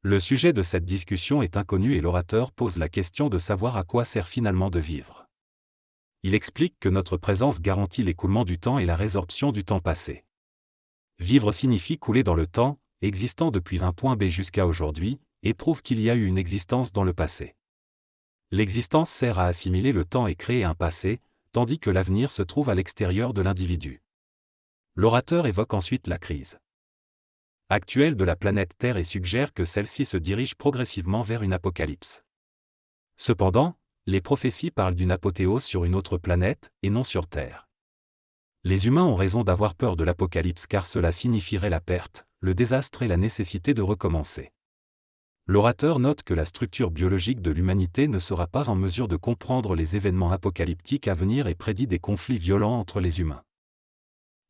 Le sujet de cette discussion est inconnu et l'orateur pose la question de savoir à quoi sert finalement de vivre. Il explique que notre présence garantit l'écoulement du temps et la résorption du temps passé. Vivre signifie couler dans le temps, existant depuis un point B jusqu'à aujourd'hui, et prouve qu'il y a eu une existence dans le passé. L'existence sert à assimiler le temps et créer un passé, tandis que l'avenir se trouve à l'extérieur de l'individu. L'orateur évoque ensuite la crise actuelle de la planète Terre et suggère que celle-ci se dirige progressivement vers une apocalypse. Cependant, les prophéties parlent d'une apothéose sur une autre planète, et non sur Terre. Les humains ont raison d'avoir peur de l'apocalypse car cela signifierait la perte, le désastre et la nécessité de recommencer. L'orateur note que la structure biologique de l'humanité ne sera pas en mesure de comprendre les événements apocalyptiques à venir et prédit des conflits violents entre les humains.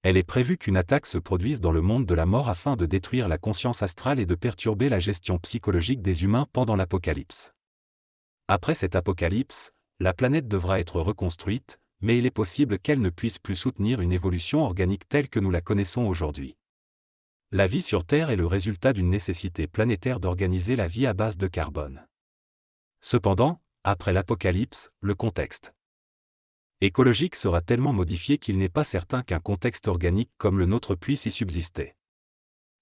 Elle est prévue qu'une attaque se produise dans le monde de la mort afin de détruire la conscience astrale et de perturber la gestion psychologique des humains pendant l'apocalypse. Après cette apocalypse, la planète devra être reconstruite, mais il est possible qu'elle ne puisse plus soutenir une évolution organique telle que nous la connaissons aujourd'hui. La vie sur Terre est le résultat d'une nécessité planétaire d'organiser la vie à base de carbone. Cependant, après l'apocalypse, le contexte écologique sera tellement modifié qu'il n'est pas certain qu'un contexte organique comme le nôtre puisse y subsister.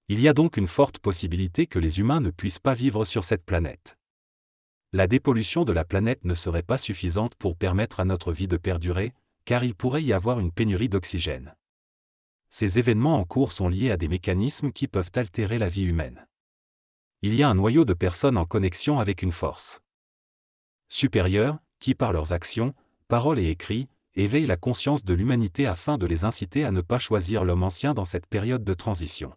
Il y a donc une forte possibilité que les humains ne puissent pas vivre sur cette planète. La dépollution de la planète ne serait pas suffisante pour permettre à notre vie de perdurer, car il pourrait y avoir une pénurie d'oxygène. Ces événements en cours sont liés à des mécanismes qui peuvent altérer la vie humaine. Il y a un noyau de personnes en connexion avec une force supérieure, qui par leurs actions, paroles et écrits, éveille la conscience de l'humanité afin de les inciter à ne pas choisir l'homme ancien dans cette période de transition.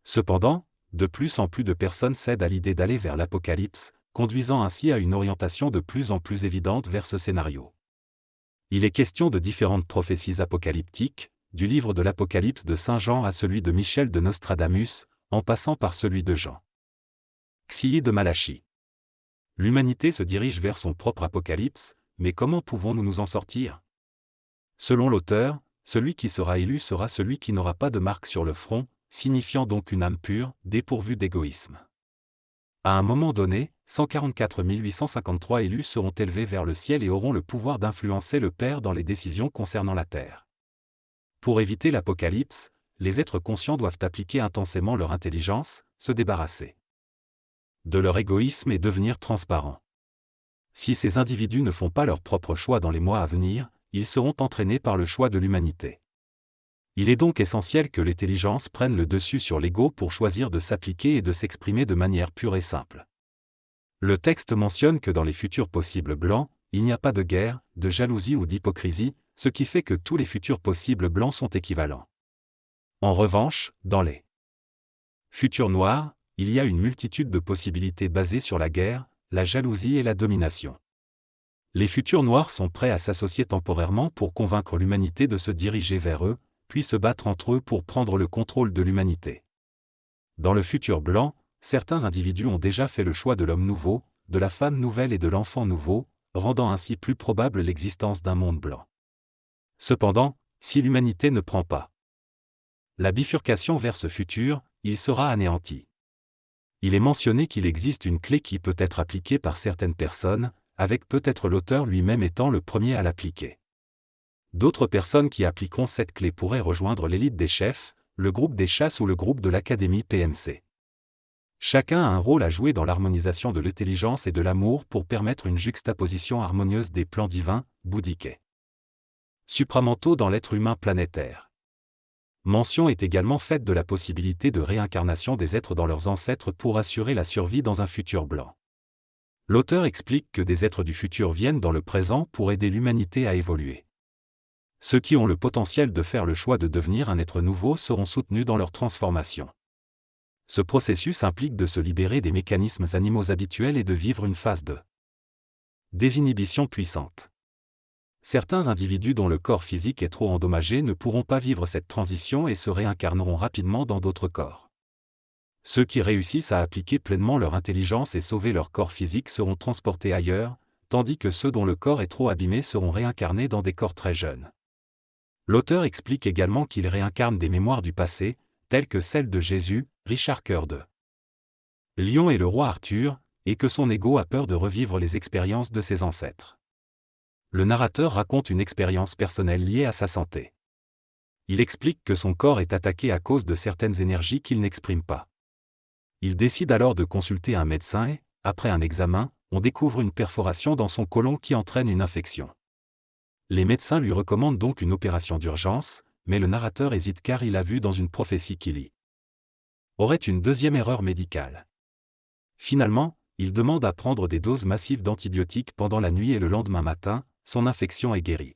Cependant, de plus en plus de personnes cèdent à l'idée d'aller vers l'apocalypse, conduisant ainsi à une orientation de plus en plus évidente vers ce scénario. Il est question de différentes prophéties apocalyptiques, du livre de l'Apocalypse de Saint Jean à celui de Michel de Nostradamus, en passant par celui de Jean Xi de Malachie. L'humanité se dirige vers son propre apocalypse, mais comment pouvons-nous nous en sortir? Selon l'auteur, celui qui sera élu sera celui qui n'aura pas de marque sur le front, signifiant donc une âme pure, dépourvue d'égoïsme. À un moment donné, 144 853 élus seront élevés vers le ciel et auront le pouvoir d'influencer le Père dans les décisions concernant la terre. Pour éviter l'apocalypse, les êtres conscients doivent appliquer intensément leur intelligence, se débarrasser de leur égoïsme et devenir transparents. Si ces individus ne font pas leur propre choix dans les mois à venir, ils seront entraînés par le choix de l'humanité. Il est donc essentiel que l'intelligence prenne le dessus sur l'ego pour choisir de s'appliquer et de s'exprimer de manière pure et simple. Le texte mentionne que dans les futurs possibles blancs, il n'y a pas de guerre, de jalousie ou d'hypocrisie, ce qui fait que tous les futurs possibles blancs sont équivalents. En revanche, dans les futurs noirs, il y a une multitude de possibilités basées sur la guerre, la jalousie et la domination. Les futurs noirs sont prêts à s'associer temporairement pour convaincre l'humanité de se diriger vers eux, puis se battre entre eux pour prendre le contrôle de l'humanité. Dans le futur blanc, certains individus ont déjà fait le choix de l'homme nouveau, de la femme nouvelle et de l'enfant nouveau, rendant ainsi plus probable l'existence d'un monde blanc. Cependant, si l'humanité ne prend pas la bifurcation vers ce futur, il sera anéanti. Il est mentionné qu'il existe une clé qui peut être appliquée par certaines personnes, avec peut-être l'auteur lui-même étant le premier à l'appliquer. D'autres personnes qui appliqueront cette clé pourraient rejoindre l'élite des chefs, le groupe des chasses ou le groupe de l'Académie PMC. Chacun a un rôle à jouer dans l'harmonisation de l'intelligence et de l'amour pour permettre une juxtaposition harmonieuse des plans divins, bouddhiques et supramentaux dans l'être humain planétaire. Mention est également faite de la possibilité de réincarnation des êtres dans leurs ancêtres pour assurer la survie dans un futur blanc. L'auteur explique que des êtres du futur viennent dans le présent pour aider l'humanité à évoluer. Ceux qui ont le potentiel de faire le choix de devenir un être nouveau seront soutenus dans leur transformation. Ce processus implique de se libérer des mécanismes animaux habituels et de vivre une phase de désinhibition puissante. Certains individus dont le corps physique est trop endommagé ne pourront pas vivre cette transition et se réincarneront rapidement dans d'autres corps. Ceux qui réussissent à appliquer pleinement leur intelligence et sauver leur corps physique seront transportés ailleurs, tandis que ceux dont le corps est trop abîmé seront réincarnés dans des corps très jeunes. L'auteur explique également qu'il réincarne des mémoires du passé, telles que celles de Jésus, Richard Coeur de Lion est le roi Arthur, et que son ego a peur de revivre les expériences de ses ancêtres. Le narrateur raconte une expérience personnelle liée à sa santé. Il explique que son corps est attaqué à cause de certaines énergies qu'il n'exprime pas. Il décide alors de consulter un médecin et, après un examen, on découvre une perforation dans son côlon qui entraîne une infection. Les médecins lui recommandent donc une opération d'urgence, mais le narrateur hésite car il a vu dans une prophétie qu'il y aurait une deuxième erreur médicale. Finalement, il demande à prendre des doses massives d'antibiotiques pendant la nuit et le lendemain matin, son infection est guérie.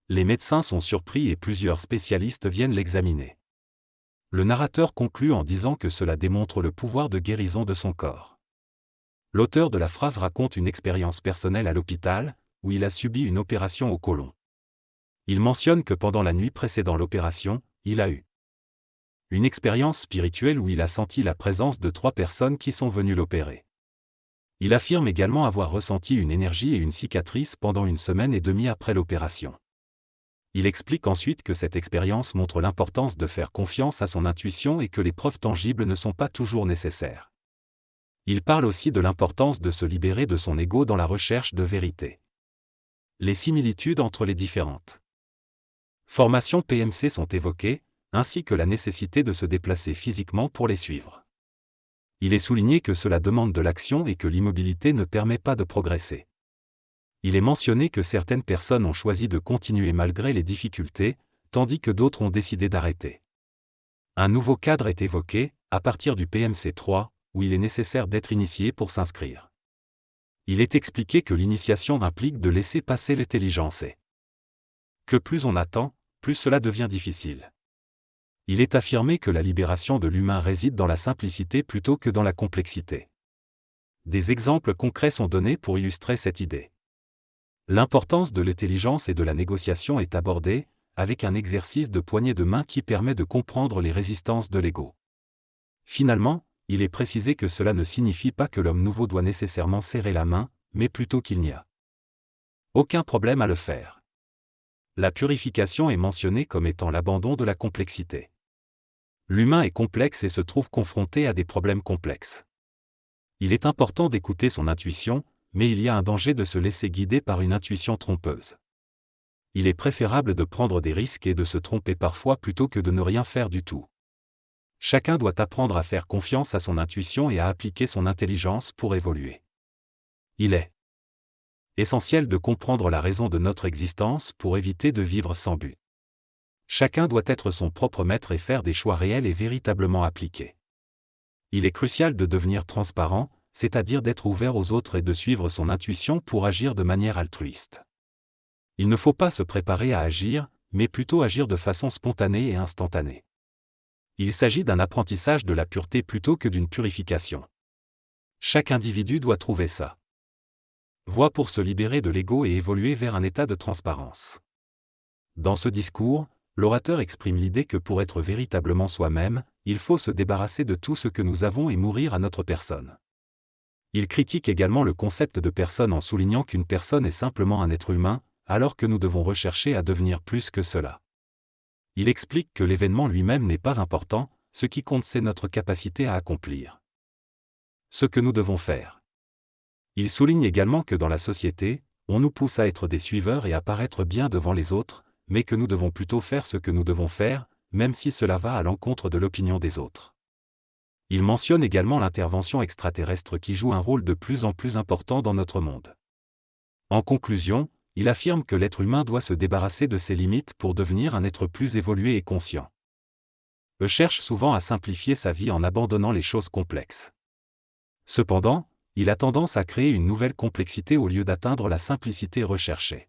Les médecins sont surpris et plusieurs spécialistes viennent l'examiner. Le narrateur conclut en disant que cela démontre le pouvoir de guérison de son corps. L'auteur de la phrase raconte une expérience personnelle à l'hôpital, où il a subi une opération au côlon. Il mentionne que pendant la nuit précédant l'opération, il a eu une expérience spirituelle où il a senti la présence de 3 personnes qui sont venues l'opérer. Il affirme également avoir ressenti une énergie et une cicatrice pendant 1 semaine et demie après l'opération. Il explique ensuite que cette expérience montre l'importance de faire confiance à son intuition et que les preuves tangibles ne sont pas toujours nécessaires. Il parle aussi de l'importance de se libérer de son ego dans la recherche de vérité. Les similitudes entre les différentes formations PMC sont évoquées, ainsi que la nécessité de se déplacer physiquement pour les suivre. Il est souligné que cela demande de l'action et que l'immobilité ne permet pas de progresser. Il est mentionné que certaines personnes ont choisi de continuer malgré les difficultés, tandis que d'autres ont décidé d'arrêter. Un nouveau cadre est évoqué, à partir du PMC 3, où il est nécessaire d'être initié pour s'inscrire. Il est expliqué que l'initiation implique de laisser passer l'intelligence et que plus on attend, plus cela devient difficile. Il est affirmé que la libération de l'humain réside dans la simplicité plutôt que dans la complexité. Des exemples concrets sont donnés pour illustrer cette idée. L'importance de l'intelligence et de la négociation est abordée, avec un exercice de poignée de main qui permet de comprendre les résistances de l'ego. Finalement, il est précisé que cela ne signifie pas que l'homme nouveau doit nécessairement serrer la main, mais plutôt qu'il n'y a aucun problème à le faire. La purification est mentionnée comme étant l'abandon de la complexité. L'humain est complexe et se trouve confronté à des problèmes complexes. Il est important d'écouter son intuition, mais il y a un danger de se laisser guider par une intuition trompeuse. Il est préférable de prendre des risques et de se tromper parfois plutôt que de ne rien faire du tout. Chacun doit apprendre à faire confiance à son intuition et à appliquer son intelligence pour évoluer. Il est essentiel de comprendre la raison de notre existence pour éviter de vivre sans but. Chacun doit être son propre maître et faire des choix réels et véritablement appliqués. Il est crucial de devenir transparent, c'est-à-dire d'être ouvert aux autres et de suivre son intuition pour agir de manière altruiste. Il ne faut pas se préparer à agir, mais plutôt agir de façon spontanée et instantanée. Il s'agit d'un apprentissage de la pureté plutôt que d'une purification. Chaque individu doit trouver sa voie pour se libérer de l'ego et évoluer vers un état de transparence. Dans ce discours, l'orateur exprime l'idée que pour être véritablement soi-même, il faut se débarrasser de tout ce que nous avons et mourir à notre personne. Il critique également le concept de personne en soulignant qu'une personne est simplement un être humain, alors que nous devons rechercher à devenir plus que cela. Il explique que l'événement lui-même n'est pas important, ce qui compte c'est notre capacité à accomplir ce que nous devons faire. Il souligne également que dans la société, on nous pousse à être des suiveurs et à paraître bien devant les autres, mais que nous devons plutôt faire ce que nous devons faire, même si cela va à l'encontre de l'opinion des autres. Il mentionne également l'intervention extraterrestre qui joue un rôle de plus en plus important dans notre monde. En conclusion, il affirme que l'être humain doit se débarrasser de ses limites pour devenir un être plus évolué et conscient. Il cherche souvent à simplifier sa vie en abandonnant les choses complexes. Cependant, il a tendance à créer une nouvelle complexité au lieu d'atteindre la simplicité recherchée.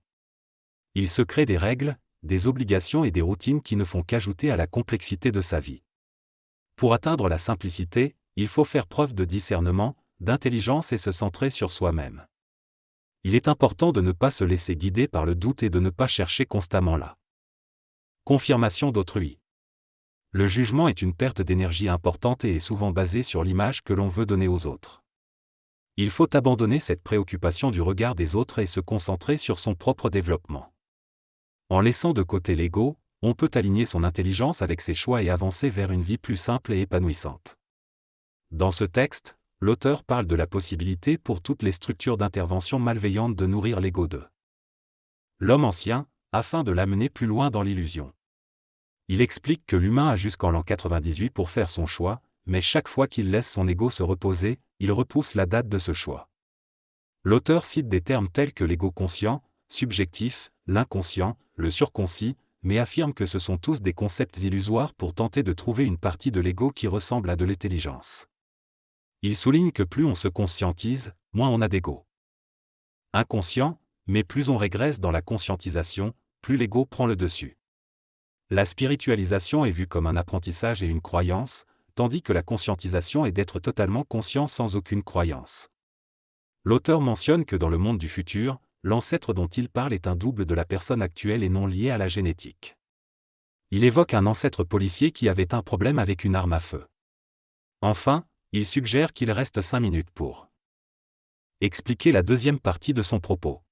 Il se crée des règles, des obligations et des routines qui ne font qu'ajouter à la complexité de sa vie. Pour atteindre la simplicité, il faut faire preuve de discernement, d'intelligence et se centrer sur soi-même. Il est important de ne pas se laisser guider par le doute et de ne pas chercher constamment la confirmation d'autrui. Le jugement est une perte d'énergie importante et est souvent basé sur l'image que l'on veut donner aux autres. Il faut abandonner cette préoccupation du regard des autres et se concentrer sur son propre développement. En laissant de côté l'ego, on peut aligner son intelligence avec ses choix et avancer vers une vie plus simple et épanouissante. Dans ce texte, L'auteur parle de la possibilité pour toutes les structures d'intervention malveillantes de nourrir l'ego de l'homme ancien, afin de l'amener plus loin dans l'illusion. Il explique que l'humain a jusqu'en l'an 98 pour faire son choix, mais chaque fois qu'il laisse son ego se reposer, il repousse la date de ce choix. L'auteur cite des termes tels que l'ego conscient, subjectif, l'inconscient, le surconscient, mais affirme que ce sont tous des concepts illusoires pour tenter de trouver une partie de l'ego qui ressemble à de l'intelligence. Il souligne que plus on se conscientise, moins on a d'ego inconscient, mais plus on régresse dans la conscientisation, plus l'ego prend le dessus. La spiritualisation est vue comme un apprentissage et une croyance, tandis que la conscientisation est d'être totalement conscient sans aucune croyance. L'auteur mentionne que dans le monde du futur, l'ancêtre dont il parle est un double de la personne actuelle et non lié à la génétique. Il évoque un ancêtre policier qui avait un problème avec une arme à feu. Enfin, il suggère qu'il reste 5 minutes pour expliquer la deuxième partie de son propos.